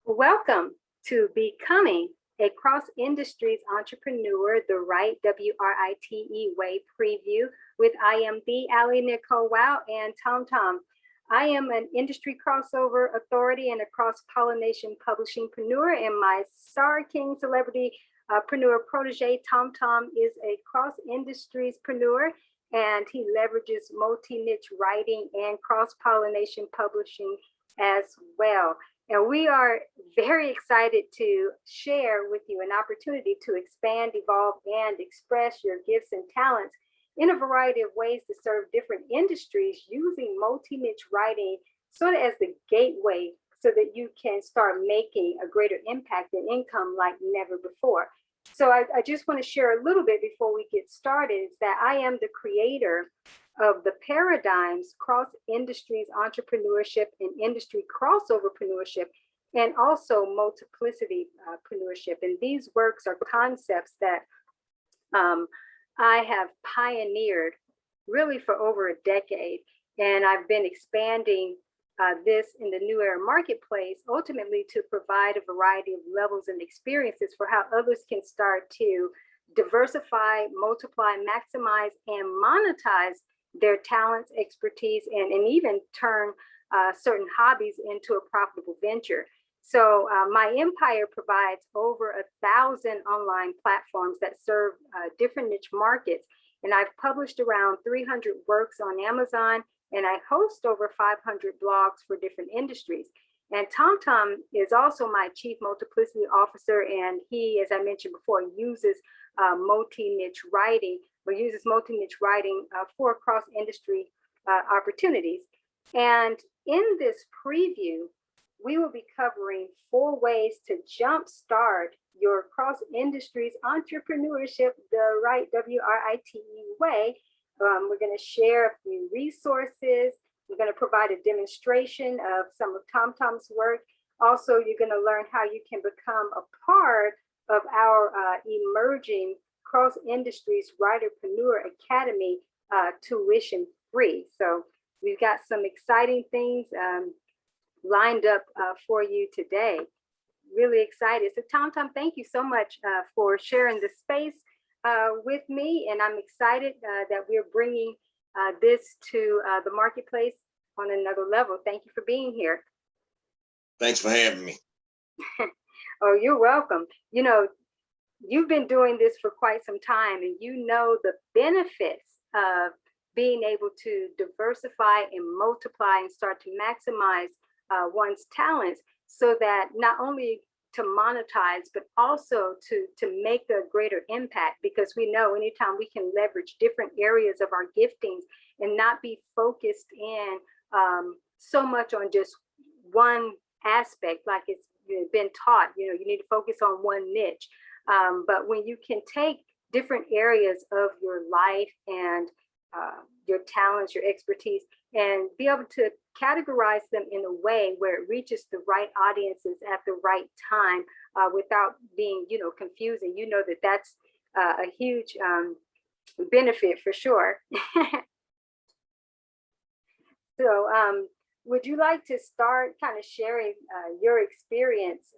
Welcome to Becoming a Cross-Industries Entrepreneur, the Right, W-R-I-T-E way preview with I am the AliNICOLE WOW and Tom Tom. I am an industry crossover authority and a cross-pollination-publishing-preneur, and my STAR King Celebrity-preneur Protégé, Tom Tom, is a cross-industries-preneur, and he leverages multi-niche writing and cross-pollination publishing as well. And we are very excited to share with you an opportunity to expand, evolve, and express your gifts and talents in a variety of ways to serve different industries using multi-niche writing sort of as the gateway so that you can start making a greater impact and income like never before. So I just want to share a little bit before we get started is that I am the creator of the Paradigms Cross-Industries Entrepreneurship and Industry Crossoverpreneurship, and also Multiplicity-preneurship. And these works are concepts that I have pioneered really for over a decade. And I've been expanding this in the new era marketplace, ultimately to provide a variety of levels and experiences for how others can start to diversify, multiply, maximize, and monetize their talents, expertise, and even turn certain hobbies into a profitable venture. So my empire provides over 1,000 online platforms that serve different niche markets. And I've published around 300 works on Amazon, and I host over 500 blogs for different industries. And Tom Tom is also my chief multiplicity officer, and he, as I mentioned before, uses multi-niche writing for cross-industry opportunities. And in this preview, we will be covering 4 ways to jumpstart your cross-industries entrepreneurship the right, W-R-I-T-E way. We're going to share a few resources. We're going to provide a demonstration of some of Tom Tom's work. Also, you're going to learn how you can become a part of our emerging Cross-Industries Writer-preneur Academy tuition free. So we've got some exciting things lined up for you today. Really excited. So Tom Tom, thank you so much for sharing the space with me. And I'm excited that we're bringing this to the marketplace on another level. Thank you for being here. Thanks for having me. Oh, you're welcome. You know, you've been doing this for quite some time, and you know the benefits of being able to diversify and multiply and start to maximize one's talents so that not only to monetize, but also to make a greater impact, because we know anytime we can leverage different areas of our giftings and not be focused in so much on just one aspect, like it's been taught, you need to focus on one niche. But when you can take different areas of your life and your talents, your expertise, and be able to categorize them in a way where it reaches the right audiences at the right time without being, confusing, that's a huge benefit for sure. So would you like to start kind of sharing your experience?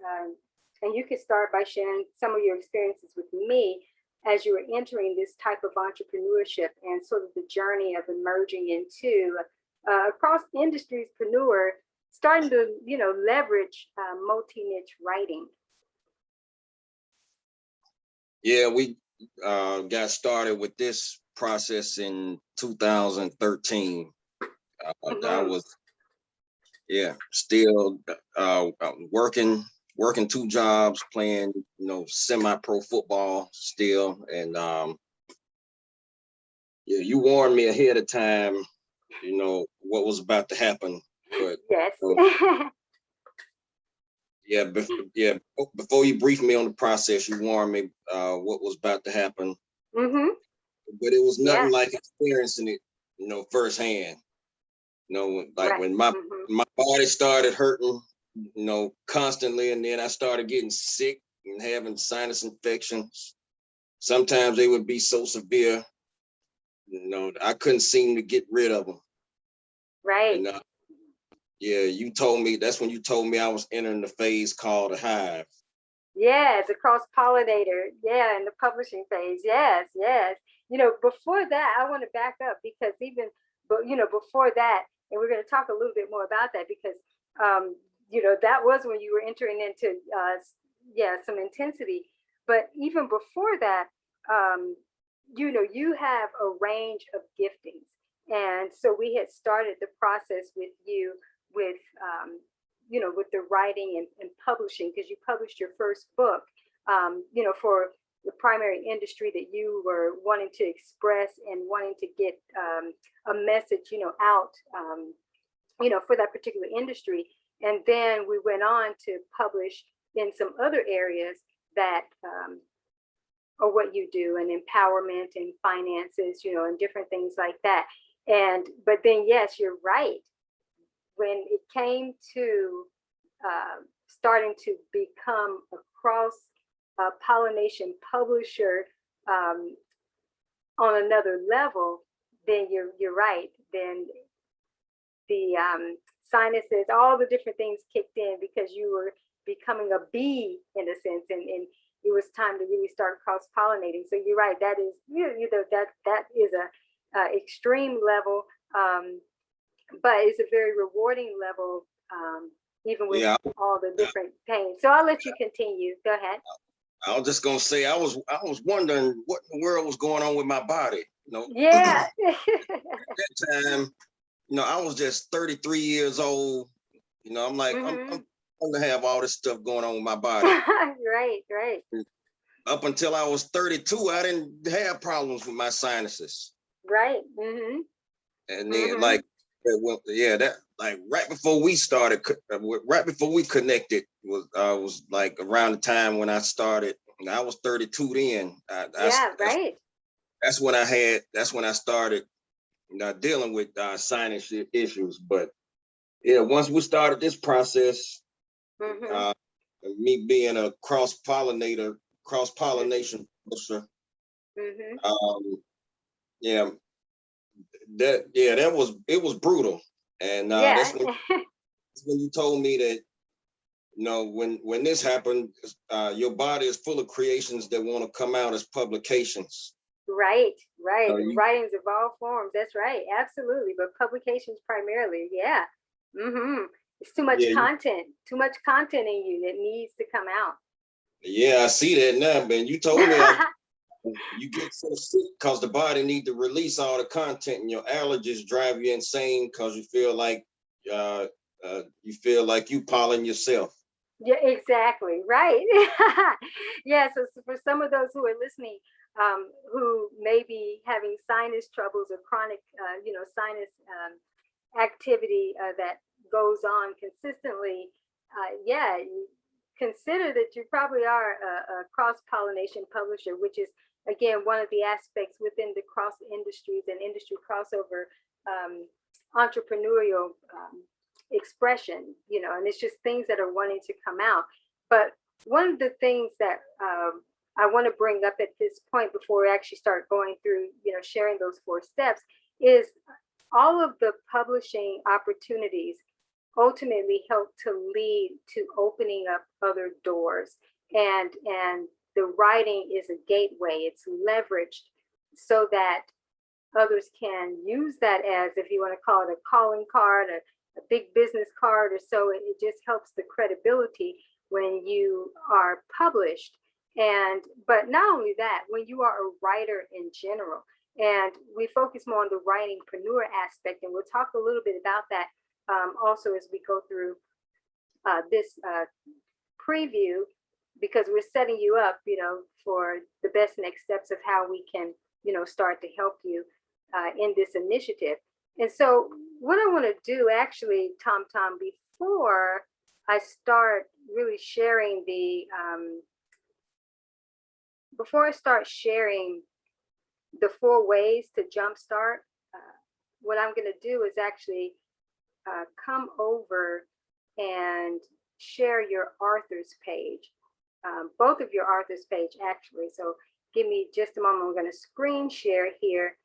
And you can start by sharing some of your experiences with me as you were entering this type of entrepreneurship and sort of the journey of emerging into cross-industries-preneur, starting to, leverage multi-niche writing. Yeah, we got started with this process in 2013. I was, still working 2 jobs, playing, semi-pro football still. And you warned me ahead of time, what was about to happen. But yes. Before you briefed me on the process, you warned me what was about to happen. Mm-hmm. But it was nothing like experiencing it, firsthand. Like when my body started hurting, constantly, and then I started getting sick and having sinus infections. Sometimes they would be so severe, I couldn't seem to get rid of them. Right. And, Yeah, you told me, that's when you told me I was entering the phase called a hive. Yes, a cross-pollinator. Yeah, in the publishing phase. Yes, yes. You know, before that, I want to back up because even, but you know, before that, and we're going to talk a little bit more about that because, you know, that was when you were entering into, yeah, some intensity. But even before that, you know, you have a range of giftings, and so we had started the process with you with you know, with the writing and publishing, because you published your first book, you know, for the primary industry that you were wanting to express and wanting to get a message, you know, out, you know, for that particular industry. And then we went on to publish in some other areas that are what you do, and empowerment and finances, you know, and different things like that. And, but then, yes, you're right. When it came to starting to become a cross-pollination publisher on another level, then you're right. Then the sinuses, all the different things kicked in because you were becoming a bee in a sense, and it was time to really start cross-pollinating. So you're right. That is, you know, that is a extreme level. But it's a very rewarding level, even with all the different pain. So I'll let you continue. Go ahead. I was just gonna say, I was wondering what in the world was going on with my body. You know, yeah. At that time, you know, I was just 33 years old. You know, I'm like, I'm gonna have all this stuff going on with my body. Right, right. Up until I was 32, I didn't have problems with my sinuses. Right. And then, like, yeah, that like right before we started, right before we connected was like around the time when I started. And I was 32 then. Right. That's when I started, you know, dealing with sinus issues. But yeah, once we started this process, me being a cross-pollination publisher, yeah, it was brutal. And that's when you told me that, you know, when this happened, your body is full of creations that want to come out as publications. Right, right. Writings of all forms. That's right. Absolutely. But publications primarily. Yeah. It's too much content, in you that needs to come out. Yeah, I see that now, man. You told me you get so sick because the body need to release all the content, and your allergies drive you insane because you feel like you pollen yourself. Yeah, exactly. Right. Yeah. So for some of those who are listening, who may be having sinus troubles or chronic, you know, sinus activity that goes on consistently, yeah, consider that you probably are a cross-pollination publisher, which is, again, one of the aspects within the cross industries and industry crossover entrepreneurial expression, you know, and it's just things that are wanting to come out. But one of the things that I want to bring up at this point before we actually start going through, you know, sharing those 4 steps is all of the publishing opportunities ultimately help to lead to opening up other doors, and the writing is a gateway. It's leveraged so that others can use that as, if you want to call it, a calling card, a big business card or so. It just helps the credibility when you are published. And but not only that, when you are a writer in general, and we focus more on the writing-preneur aspect, and we'll talk a little bit about that also as we go through this preview, because we're setting you up, you know, for the best next steps of how we can, you know, start to help you in this initiative. And so what I want to do actually, Tom, before I start really sharing the, before I start sharing the 4 ways to jumpstart, what I'm going to do is actually come over and share your author's page, both of your author's page actually. So give me just a moment. I'm going to screen share here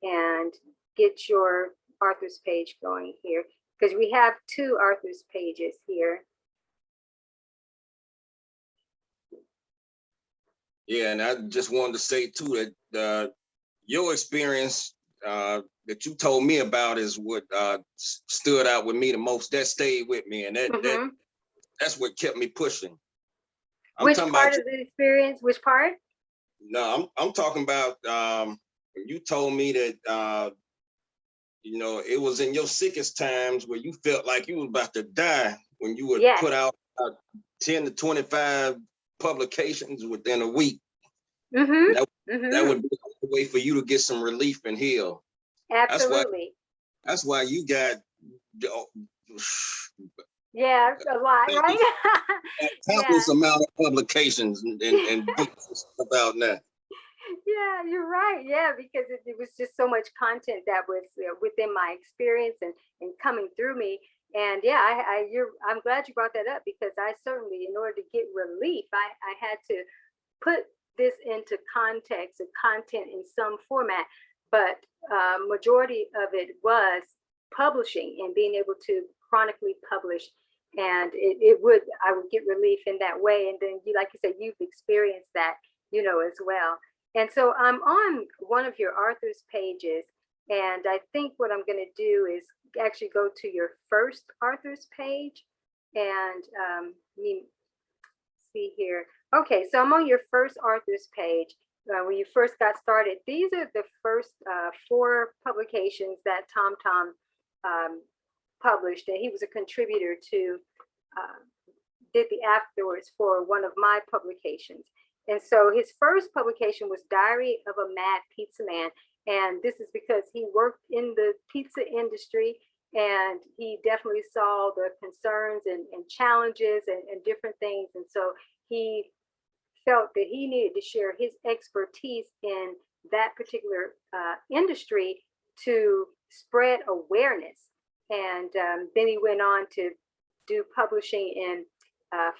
and get your author's page going here, because We have two authors pages here. Yeah, and I just wanted to say too that your experience that you told me about is what stood out with me the most. That stayed with me, and that's what kept me pushing. Which part of the experience? Which part? No, I'm talking about you told me that you know, it was in your sickest times where you felt like you was about to die when you would put out 10 to 25 publications within a week. That would be a way for you to get some relief and heal. Absolutely. That's why you got a lot, right? countless amount of publications and books about that. Yeah, you're right. Yeah, because it was just so much content that was within my experience and coming through me. And yeah, I'm glad you brought that up, because I certainly, in order to get relief, I had to put this into context and content in some format. But majority of it was publishing and being able to chronically publish. And I would get relief in that way. And then, like you said, you've experienced that, you know, as well. And so I'm on one of your authors pages, and I think what I'm going to do is actually go to your first authors page and see here. Okay, so I'm on your first authors page when you first got started. These are the first 4 publications that Tom published, and he was a contributor to, did the afterwards for one of my publications. And so his first publication was Diary of a Mad Pizza Man. And this is because he worked in the pizza industry, and he definitely saw the concerns and challenges and different things. And so he felt that he needed to share his expertise in that particular industry to spread awareness. And then he went on to do publishing in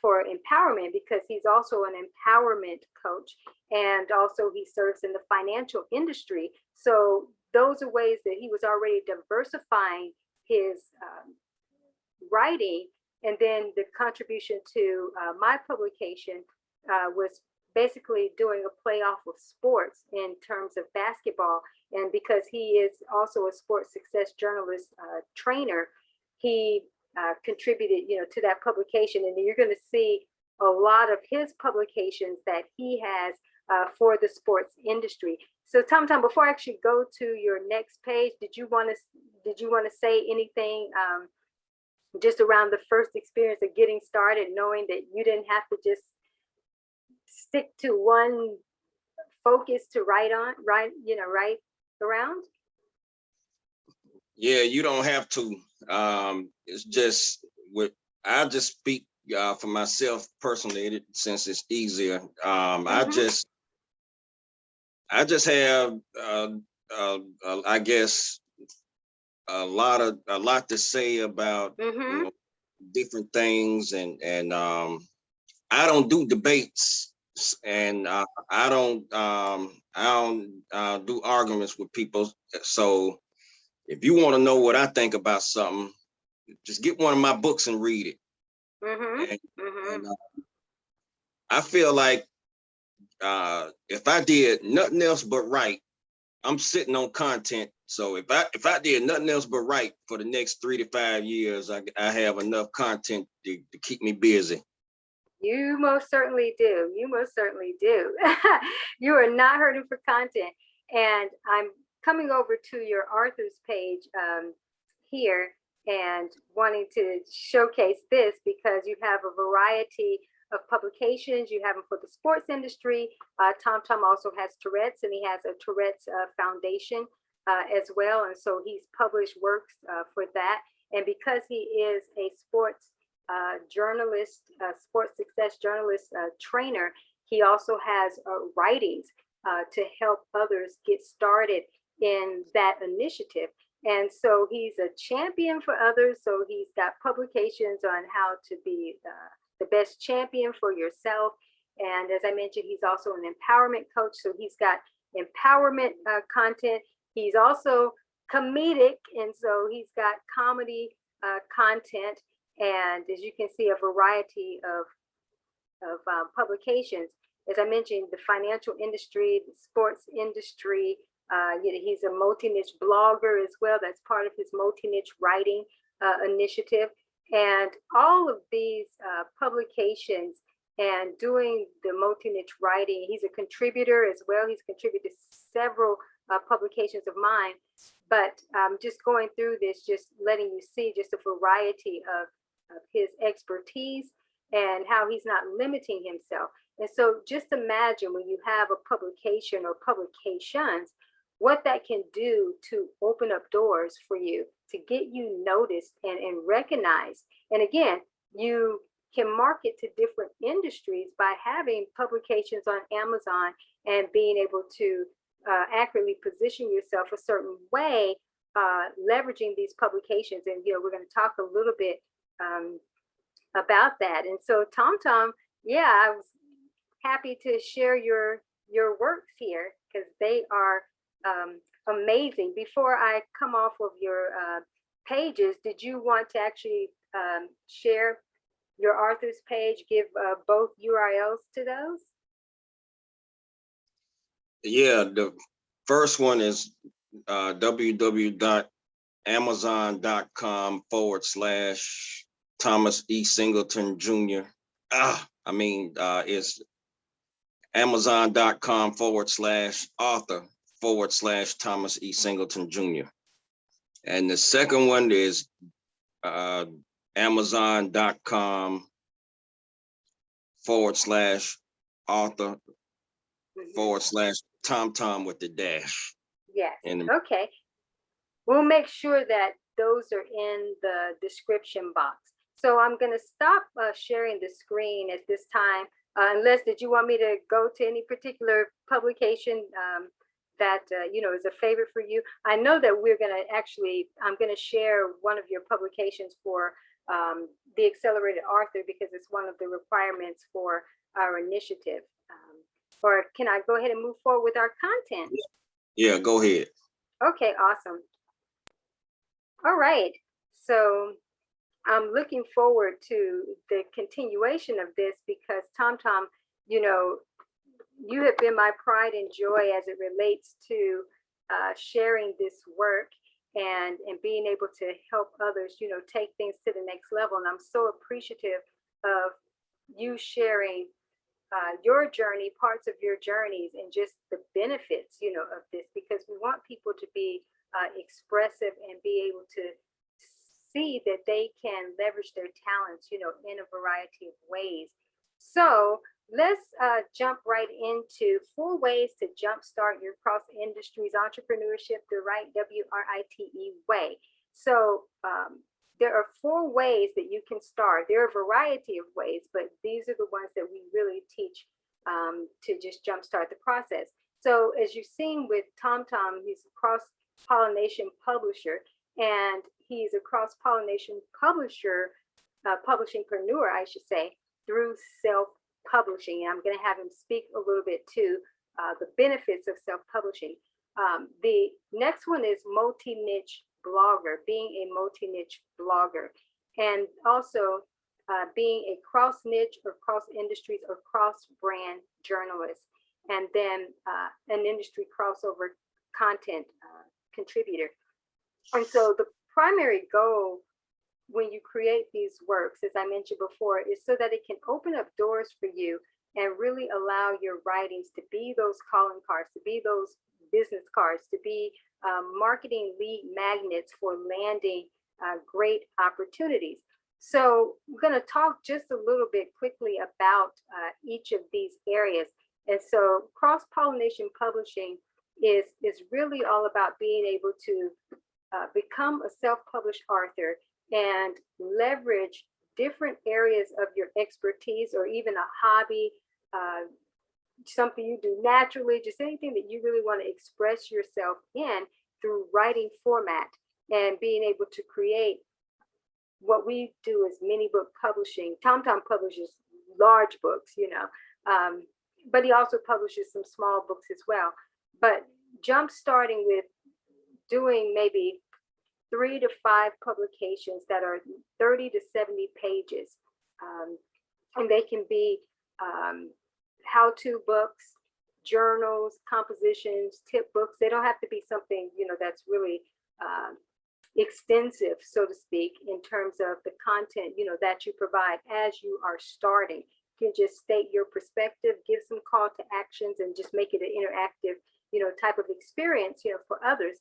for empowerment, because he's also an empowerment coach, and also he serves in the financial industry. So those are ways that he was already diversifying his writing. And then the contribution to my publication was basically doing a playoff of sports in terms of basketball. And because he is also a sports success journalist trainer, he contributed, you know, to that publication. And you're going to see a lot of his publications that he has for the sports industry. So Tom, before I actually go to your next page, did you want to say anything just around the first experience of getting started, knowing that you didn't have to just stick to one focus to write around? Yeah, you don't have to. It's just I just speak for myself personally, since it's easier. I just have I guess a lot to say about you know, different things, and I don't do debates, and I don't do arguments with people. So if you want to know what I think about something, just get one of my books and read it. And I feel like if I did nothing else but write, I'm sitting on content. So if I did nothing else but write for the next 3 to 5 years, I have enough content to keep me busy. You most certainly do. You most certainly do. You are not hurting for content. And I'm coming over to your authors page here and wanting to showcase this, because you have a variety of publications. You have them for the sports industry. Tom also has Tourette's, and he has a Tourette's Foundation as well. And so he's published works for that. And because he is a sports journalist, sports success journalist trainer, he also has writings to help others get started in that initiative. And so he's a champion for others. So he's got publications on how to be the best champion for yourself. And as I mentioned, he's also an empowerment coach. So he's got empowerment content. He's also comedic. And so he's got comedy content, and as you can see, a variety of publications. As I mentioned, the financial industry, the sports industry. He's a multi-niche blogger as well. That's part of his multi-niche writing initiative. And all of these publications and doing the multi-niche writing, he's a contributor as well. He's contributed to several publications of mine. But just going through this, just letting you see just a variety of his expertise and how he's not limiting himself. And so just imagine when you have a publication or publications, what that can do to open up doors for you, to get you noticed and recognized. And again, you can market to different industries by having publications on Amazon and being able to accurately position yourself a certain way, leveraging these publications. And we're going to talk a little bit about that. And so Tom, yeah, I was happy to share your works here because they are amazing. Before I come off of your pages, did you want to actually share your author's page, give both URLs to those? Yeah, the first one is www.amazon.com/Thomas E. Singleton Jr. It's amazon.com/author/Thomas E. Singleton Jr. And the second one is amazon.com/author/Tom with the dash. Yes. Okay. We'll make sure that those are in the description box. So I'm going to stop sharing the screen at this time. Unless, did you want me to go to any particular publication that is a favorite for you? I know that we're going to I'm going to share one of your publications for the Accelerated Author because it's one of the requirements for our initiative. Or can I go ahead and move forward with our content? Yeah, go ahead. Okay, awesome. All right. So I'm looking forward to the continuation of this because Tom, you have been my pride and joy as it relates to sharing this work and being able to help others, take things to the next level. And I'm so appreciative of you sharing your journey, parts of your journeys, and just the benefits, of this, because we want people to be expressive and be able to see that they can leverage their talents, in a variety of ways. So let's jump right into 4 ways to jumpstart your cross-industries entrepreneurship the right WRITE way. So there are 4 ways that you can start. There are a variety of ways, but these are the ones that we really teach to just jumpstart the process. So as you've seen with Tom, he's a cross-pollination publisher, and he's a cross-pollination publishing-preneur, I should say, through self-publishing. And I'm going to have him speak a little bit to the benefits of self-publishing. The next one is multi-niche blogger, being a multi-niche blogger, and also being a cross-niche or cross-industries or cross-brand journalist, and then an industry crossover content contributor. And so the primary goal when you create these works, as I mentioned before, is so that it can open up doors for you and really allow your writings to be those calling cards, to be those business cards, to be marketing lead magnets for landing great opportunities. So we're going to talk just a little bit quickly about each of these areas. And so cross-pollination publishing is really all about being able to become a self-published author and leverage different areas of your expertise or even a hobby, something you do naturally, just anything that you really want to express yourself in through writing format and being able to create what we do is mini book publishing. Tom publishes large books, but he also publishes some small books as well. But jump starting with doing maybe 3 to 5 publications that are 30 to 70 pages. And they can be how-to books, journals, compositions, tip books. They don't have to be something, you know, that's really extensive, so to speak, in terms of the content, you know, that you provide as you are starting. You can just state your perspective, give some call to actions, and just make it an interactive, you know, type of experience, you know, for others.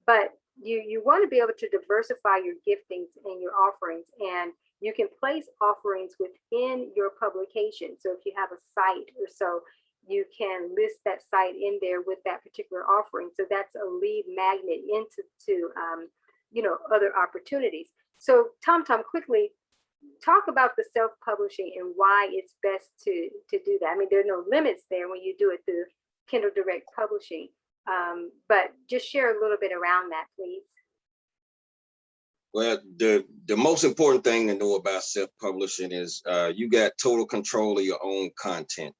But you want to be able to diversify your giftings and your offerings, and you can place offerings within your publication. So if you have a site or so, you can list that site in there with that particular offering. So that's a lead magnet into you know, other opportunities. So Tom, quickly talk about the self-publishing and why it's best to do that. I mean, there are no limits there when you do it through Kindle Direct Publishing, but just share a little bit around that, please. Well, the most important thing to know about self-publishing is you got total control of your own content.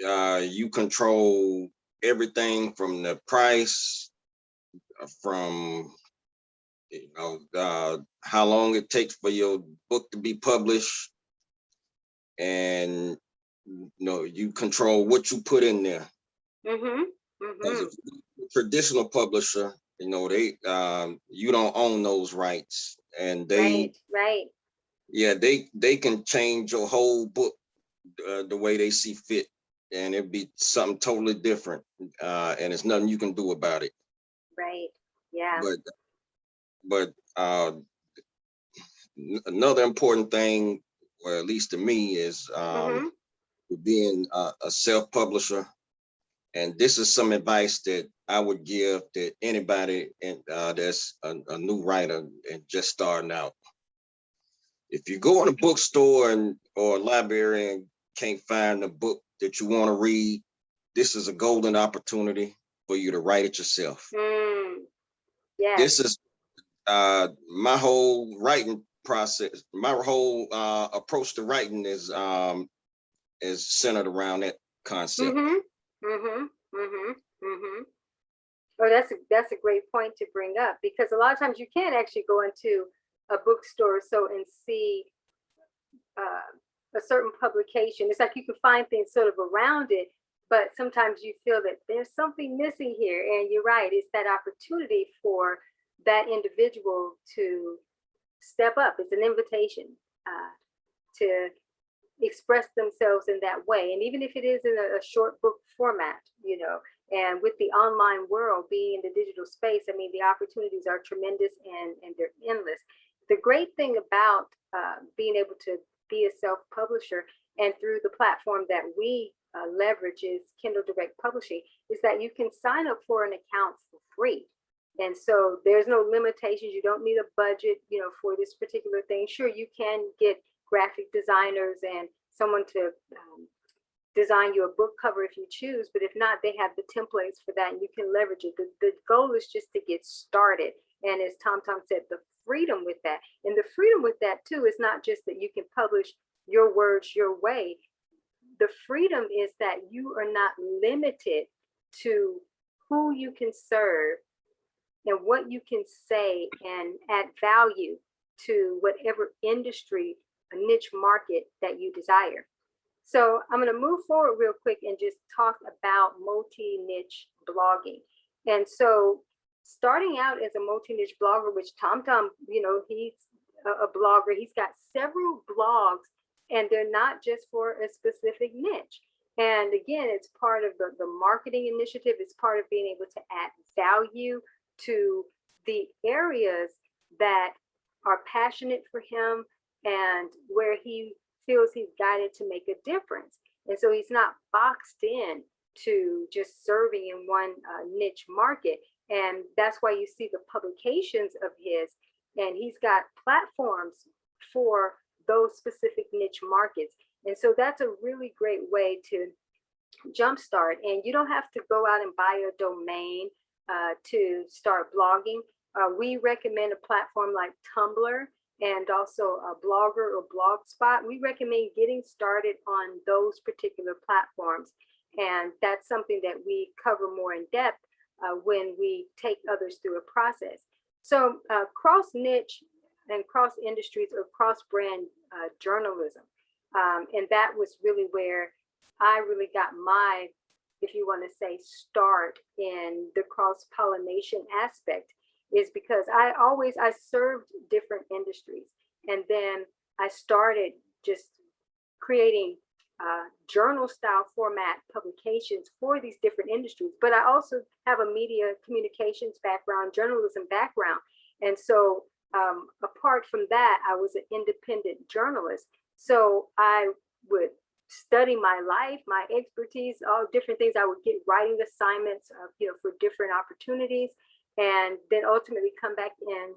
You control everything from the price, from, you know, how long it takes for your book to be published, and, you know, you control what you put in there. Because if you're a traditional publisher, you know, they you don't own those rights, and they yeah, they can change your whole book the way they see fit, and it'd be something totally different, and there's nothing you can do about it. Right. Yeah. But another important thing, or at least to me, is being a self-publisher. And this is some advice that I would give to anybody that's a new writer and just starting out. If you go in a bookstore or a library and can't find a book that you want to read, this is a golden opportunity for you to write it yourself. Yeah. This is my whole writing process. My whole approach to writing is centered around that concept. Oh, that's a great point to bring up, because a lot of times you can actually go into a bookstore and see a certain publication. It's like you can find things sort of around it, but sometimes you feel that there's something missing here. And you're right, it's that opportunity for that individual to step up. It's an invitation to express themselves in that way. And even if it is in a short book format, you know, and with the online world being in the digital space, I mean, the opportunities are tremendous and they're endless. The great thing about being able to be a self-publisher, and through the platform that we leverage is Kindle Direct Publishing, is that you can sign up for an account for free. And so there's no limitations. You don't need a budget, you know, for this particular thing. Sure, you can get graphic designers and someone to design you a book cover if you choose, but if not, they have the templates for that and you can leverage it. The goal is just to get started. And as Tom said, the freedom with that. And the freedom with that too is not just that you can publish your words your way. The freedom is that you are not limited to who you can serve and what you can say and add value to whatever industry, a niche market that you desire. So I'm going to move forward real quick and just talk about multi-niche blogging. And so starting out as a multi-niche blogger, which Tom, you know, he's a blogger. He's got several blogs, and they're not just for a specific niche. And again, it's part of the marketing initiative. It's part of being able to add value to the areas that are passionate for him and where he feels he's guided to make a difference. And so he's not boxed in to just serving in one niche market. And that's why you see the publications of his, and he's got platforms for those specific niche markets. And so that's a really great way to jumpstart. And you don't have to go out and buy a domain to start blogging. We recommend a platform like Tumblr and also a Blogger or Blogspot. We recommend getting started on those particular platforms. And that's something that we cover more in depth when we take others through a process. So cross-niche and cross-industries or cross-brand journalism. And that was really where I really got my, if you want to say, start in the cross-pollination aspect, is because I served different industries. And then I started just creating journal style format publications for these different industries. But I also have a media communications background, journalism background. And so apart from that, I was an independent journalist. So I would study my life, my expertise, all different things. I would get writing assignments, for different opportunities, and then ultimately come back and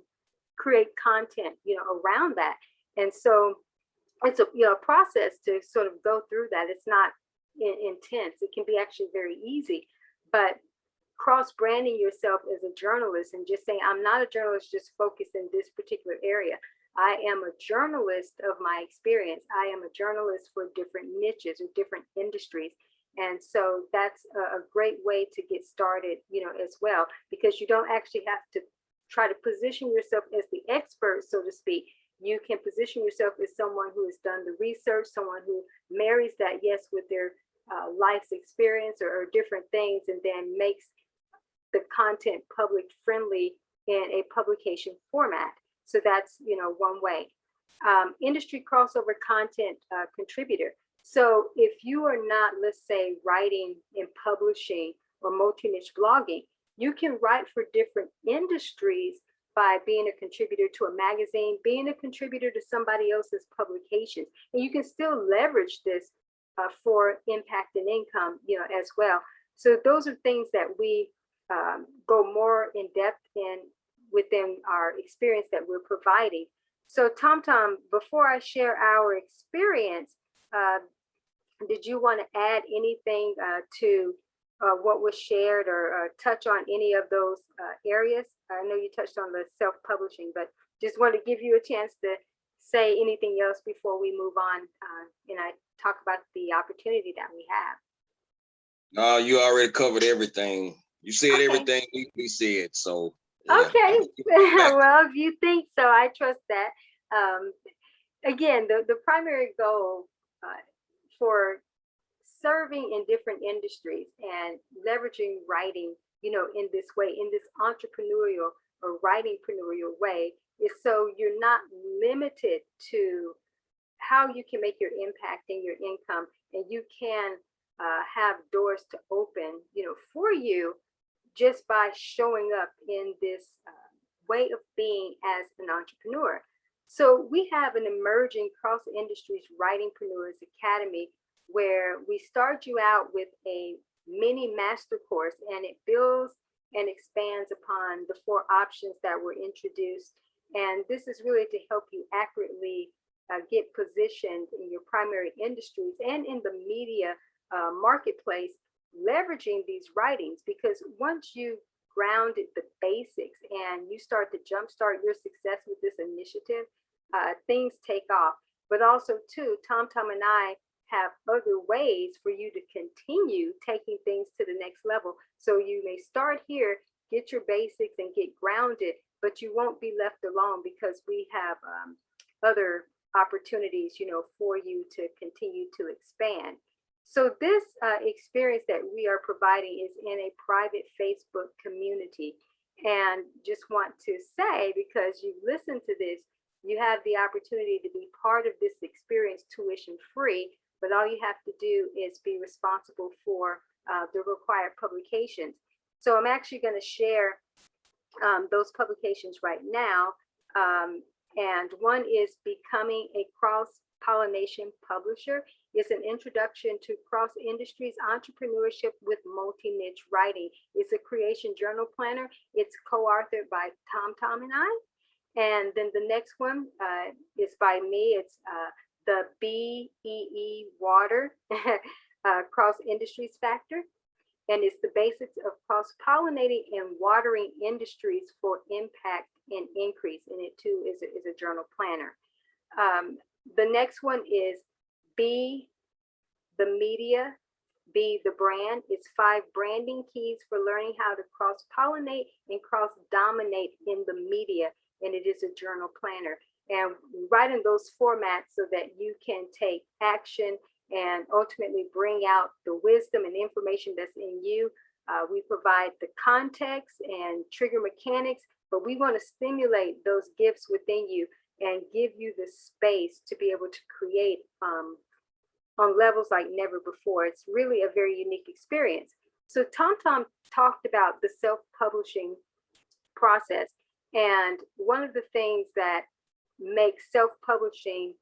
create content, around that. And so it's a process to sort of go through that. It's not intense. It can be actually very easy, but cross-branding yourself as a journalist and just saying, I'm not a journalist just focused in this particular area. I am a journalist of my experience. I am a journalist for different niches or different industries. And so that's a great way to get started, as well, because you don't actually have to try to position yourself as the expert, so to speak. You can position yourself as someone who has done the research, someone who marries that, yes, with their life's experience or different things, and then makes the content public friendly in a publication format. So that's, one way. Industry crossover content contributor. So if you are not, let's say, writing and publishing or multi-niche blogging, you can write for different industries by being a contributor to a magazine, being a contributor to somebody else's publications. And you can still leverage this for impact and income, as well. So those are things that we go more in depth in within our experience that we're providing. So Tom, before I share our experience, did you want to add anything to what was shared or touch on any of those areas? I know you touched on the self-publishing, but just want to give you a chance to say anything else before we move on and I talk about the opportunity that we have. No, you already covered everything. You said everything we said, so. Yeah. Okay, well, if you think so, I trust that. Again, the primary goal for serving in different industries and leveraging writing, in this way, in this entrepreneurial or writing-preneurial way, is so you're not limited to how you can make your impact and your income, and you can have doors to open, for you just by showing up in this way of being as an entrepreneur. So we have an emerging Cross-Industries Writing-preneurs Academy where we start you out with a mini master course, and it builds and expands upon the 4 options that were introduced. And this is really to help you accurately get positioned in your primary industries and in the media marketplace, leveraging these writings, because once you grounded the basics and you start to jumpstart your success with this initiative, things take off. But also too, Tom and I have other ways for you to continue taking things to the next level. So you may start here, get your basics and get grounded, but you won't be left alone because we have other opportunities, for you to continue to expand. So this experience that we are providing is in a private Facebook community. And just want to say, because you've listened to this, you have the opportunity to be part of this experience tuition free, but all you have to do is be responsible for the required publications. So I'm actually going to share those publications right now. And one is Becoming a Cross-Pollination Publisher. It's an introduction to cross-industries entrepreneurship with multi-niche writing. It's a creation journal planner. It's co-authored by Tom and I. And then the next one is by me. It's the BEE Water Cross-Industries Factor. And it's the basics of cross-pollinating and watering industries for impact and increase. And it too is a journal planner. The next one is Be the Media, Be the brand. It's 5 branding keys for learning how to cross-pollinate and cross-dominate in the media. And it is a journal planner. And write in those formats so that you can take action and ultimately bring out the wisdom and information that's in you. We provide the context and trigger mechanics, but we want to stimulate those gifts within you and give you the space to be able to create on levels like never before. It's really a very unique experience. So Tom talked about the self-publishing process. And one of the things that makes self-publishing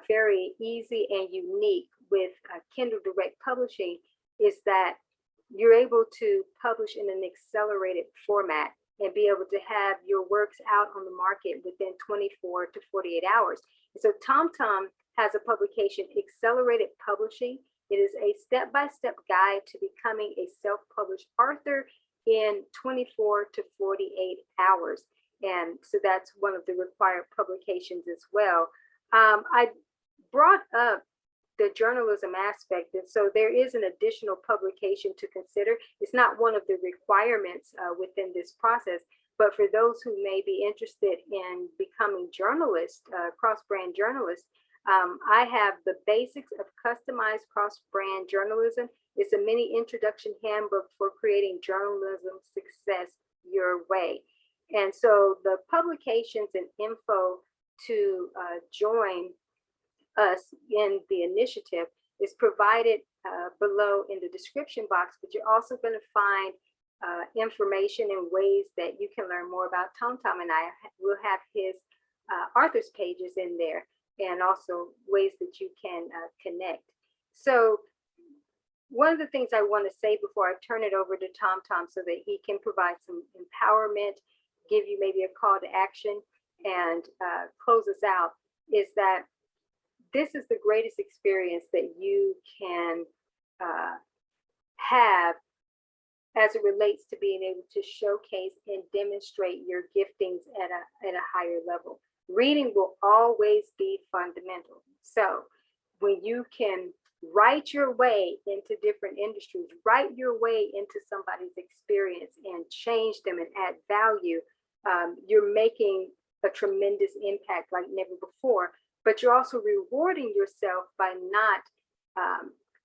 very easy and unique with Kindle Direct Publishing is that you're able to publish in an accelerated format and be able to have your works out on the market within 24 to 48 hours. And so TomTom has a publication, Accelerated Publishing. It is a step-by-step guide to becoming a self-published author in 24 to 48 hours. And so that's one of the required publications as well. I brought up the journalism aspect, and so there is an additional publication to consider. It's not one of the requirements within this process, but for those who may be interested in becoming journalists, cross-brand journalists, I have the basics of customized cross-brand journalism. It's a mini introduction handbook for creating journalism success your way. And so the publications and info to join us in the initiative is provided below in the description box, but you're also going to find information and ways that you can learn more about TomTom, and I will have his author's pages in there, and also ways that you can connect. So one of the things I want to say before I turn it over to TomTom so that he can provide some empowerment, give you maybe a call to action, and close us out, is that this is the greatest experience that you can have as it relates to being able to showcase and demonstrate your giftings at a higher level. Reading will always be fundamental. So when you can write your way into different industries, write your way into somebody's experience and change them and add value, you're making a tremendous impact like never before. But you're also rewarding yourself by not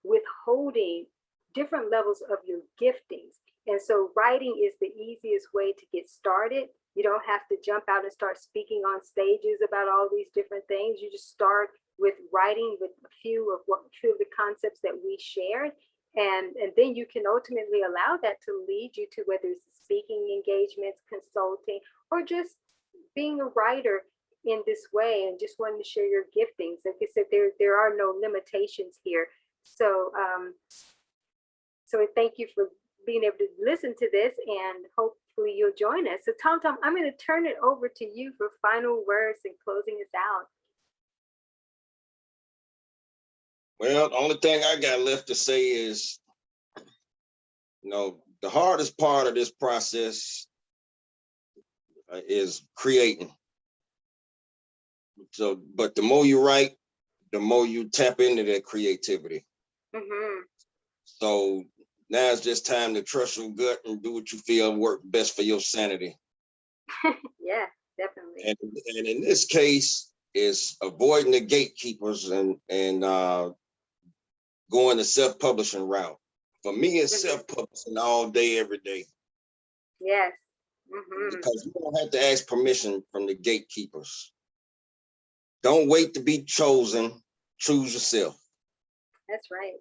withholding different levels of your giftings. And so writing is the easiest way to get started. You don't have to jump out and start speaking on stages about all these different things. You just start with writing with a few of the concepts that we shared. And then you can ultimately allow that to lead you to whether it's speaking engagements, consulting, or just being a writer in this way and just wanting to share your giftings. Like I said, there are no limitations here. So so thank you for being able to listen to this, and hopefully you'll join us. So TomTom, I'm going to turn it over to you for final words and closing us out. Well, the only thing I got left to say is, the hardest part of this process is creating. So, but the more you write, the more you tap into that creativity. So now it's just time to trust your gut and do what you feel work best for your sanity. Yeah, definitely. And in this case, is avoiding the gatekeepers and going the self-publishing route. For me, it's self-publishing all day, every day. Yes. Because you don't have to ask permission from the gatekeepers. Don't wait to be chosen. Choose yourself. That's right.